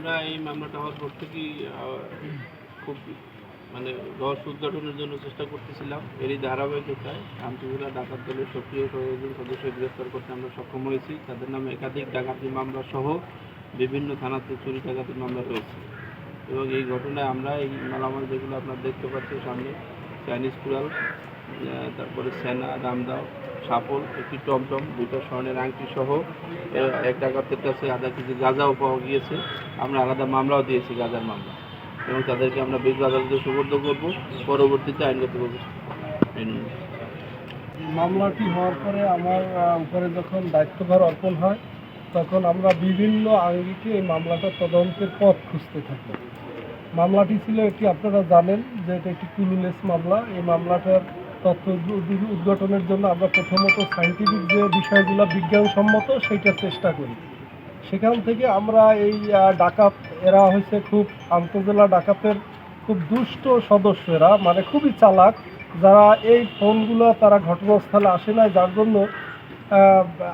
আমরা এই মামলাটা হওয়ার পর থেকেই খুব মানে রহস্য উদ্ঘাটনের জন্য চেষ্টা করতেছিলাম। এরই ধারাবাহিকতায় শান্তিপুরা ডাকাত দলের সক্রিয় কয়েকজন সদস্য গ্রেফতার করতে আমরা সক্ষম হয়েছি। তাদের নামে একাধিক ডাকাতি মামলা সহ বিভিন্ন থানাতে চুরি ডাকাতির মামলা রয়েছে এবং এই ঘটনায় আমরা এই মালামাল যেগুলো আপনারা দেখতে পাচ্ছেন সামনে, চাইনিজ কুড়াল, তারপরে সেনা, রামদাও, সাপল, একটি টমটম, 2টা স্বর্ণের আংটি সহ এক ডাকাতের কাছে আধা কেজি গাঁজাও পাওয়া গিয়েছে। আমরা আলাদা মামলাও দিয়েছি, গাঁজার মামলা, এবং তাদেরকে আমরা বিজ্ঞ আদালতে সুপর্দ করব। পরবর্তীতে আইনগত ব্যবস্থা। মামলাটি হওয়ার পরে আমার উপরে যখন দায়িত্বভার অর্পণ হয় তখন আমরা বিভিন্ন আঙ্গিকে এই মামলাটা তদন্তের পথ খুঁজতে থাকি। মামলাটি ছিল একটি, আপনারা জানেন যে এটা একটি ক্লুলেস মামলা। এই মামলাটার তথ্য উদ্ঘাটনের জন্য আমরা প্রথমত সায়েন্টিফিক যে বিষয়গুলো বিজ্ঞানসম্মত সেইটার চেষ্টা করি। সেখান থেকে আমরা এই ডাকাত, এরা হয়েছে খুব আন্তজেলা ডাকাতের খুব দুষ্ট সদস্যরা, মানে খুবই চালাক, যারা এই ফোনগুলো তারা ঘটনাস্থলে আসে না, যার জন্য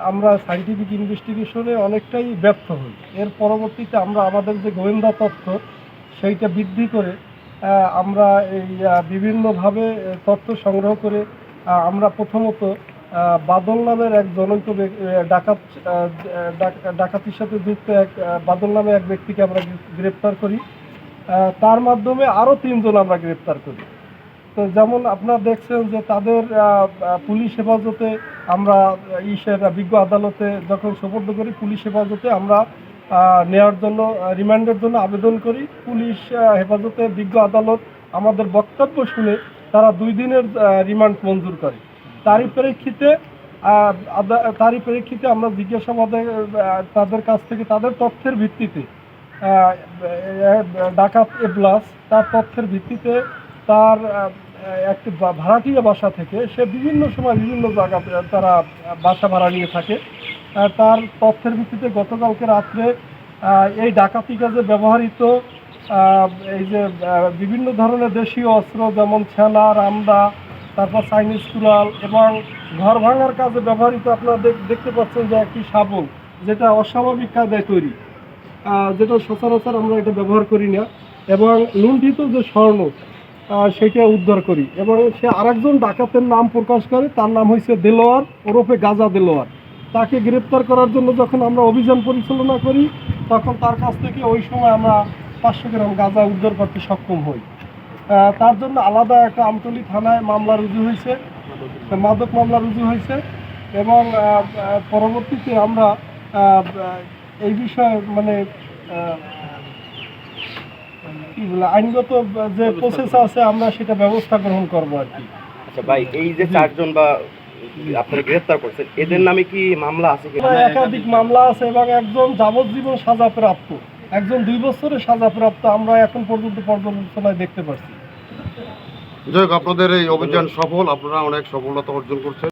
আমরা সায়েন্টিফিক ইনভেস্টিগেশনে অনেকটাই ব্যর্থ হই। এর পরবর্তীতে আমরা আমাদের যে গোয়েন্দা তথ্য সেইটা বৃদ্ধি করে আমরা এই বিভিন্নভাবে তথ্য সংগ্রহ করে আমরা প্রথমত বাদল নামের এক জনৈক ডাকাতির সাথে যুক্ত এক বাদল নামে এক ব্যক্তিকে আমরা গ্রেপ্তার করি। তার মাধ্যমে আরও 3 জন আমরা গ্রেপ্তার করি। তো যেমন আপনারা দেখছেন যে তাদের পুলিশ হেফাজতে আমরা বিজ্ঞ আদালতে যখন সোপর্দ করি, পুলিশ হেফাজতে আমরা নেওয়ার জন্য, রিমান্ডের জন্য আবেদন করি। পুলিশ হেফাজতে বিজ্ঞ আদালত আমাদের বক্তব্য শুনে তারা 2 দিনের রিমান্ড মঞ্জুর করে। তারই প্রেক্ষিতে আমরা জিজ্ঞাসাবাদে তাদের কাছ থেকে তাদের তথ্যের ভিত্তিতে ডাকাত এপ্লাস তার তথ্যের ভিত্তিতে তার একটি ভাড়াটিয়া বাসা থেকে সে বিভিন্ন সময় বিভিন্ন জায়গাতে তারা বাসা ভাড়া নিয়ে থাকে। তার তথ্যের ভিত্তিতে গতকালকে রাত্রে এই ডাকাতি কাজে ব্যবহৃত এই যে বিভিন্ন ধরনের দেশীয় অস্ত্র, যেমন ছেনা, রামদা, তারপর চাইনিজ কুড়াল, এবং ঘর ভাঙার কাজে ব্যবহৃত আপনারা দেখতে পাচ্ছেন যে একটি শাবল, যেটা অস্বাভাবিক কায়দায় তৈরি, যেটা সচরাচর আমরা এটা ব্যবহার করি না, এবং লুণ্ঠিত যে স্বর্ণ সেটা উদ্ধার করি। এবং সে আরেকজন ডাকাতের নাম প্রকাশ করে, তার নাম হয়েছে দেলোয়ার ওরফে গাজা দেলোয়ার। তাকে গ্রেপ্তার করার জন্য যখন আমরা অভিযান পরিচালনা করি তখন তার কাছ থেকে ওই সময় আমরা 500 গ্রাম গাঁজা উদ্ধার করতে সক্ষম হই। তার জন্য আলাদা একটা আমতলী থানায় মামলা রুজু হয়েছে, মাদক মামলা রুজু হয়েছে, এবং পরবর্তীতে আমরা এই বিষয়ে মানে কি বলে আইনগত যে প্রসেস আছে আমরা সেটা ব্যবস্থা গ্রহণ করবো আর কি। আচ্ছা ভাই, এই যে 4 জন বা আপনারা গ্রেফতার করছেন, এদের নামে কি মামলা আছে? একাধিক মামলা আছে, এবং একজন যাবজ্জীবন সাজাপ্রাপ্ত, একজন 2 বছরের সাজাপ্রাপ্ত আমরা এখন পর্যন্ত পর্যালোচনায় দেখতে পাচ্ছি। যাই হোক, আপনাদের এই অভিযান সফল, আপনারা অনেক সফলতা অর্জন করছেন।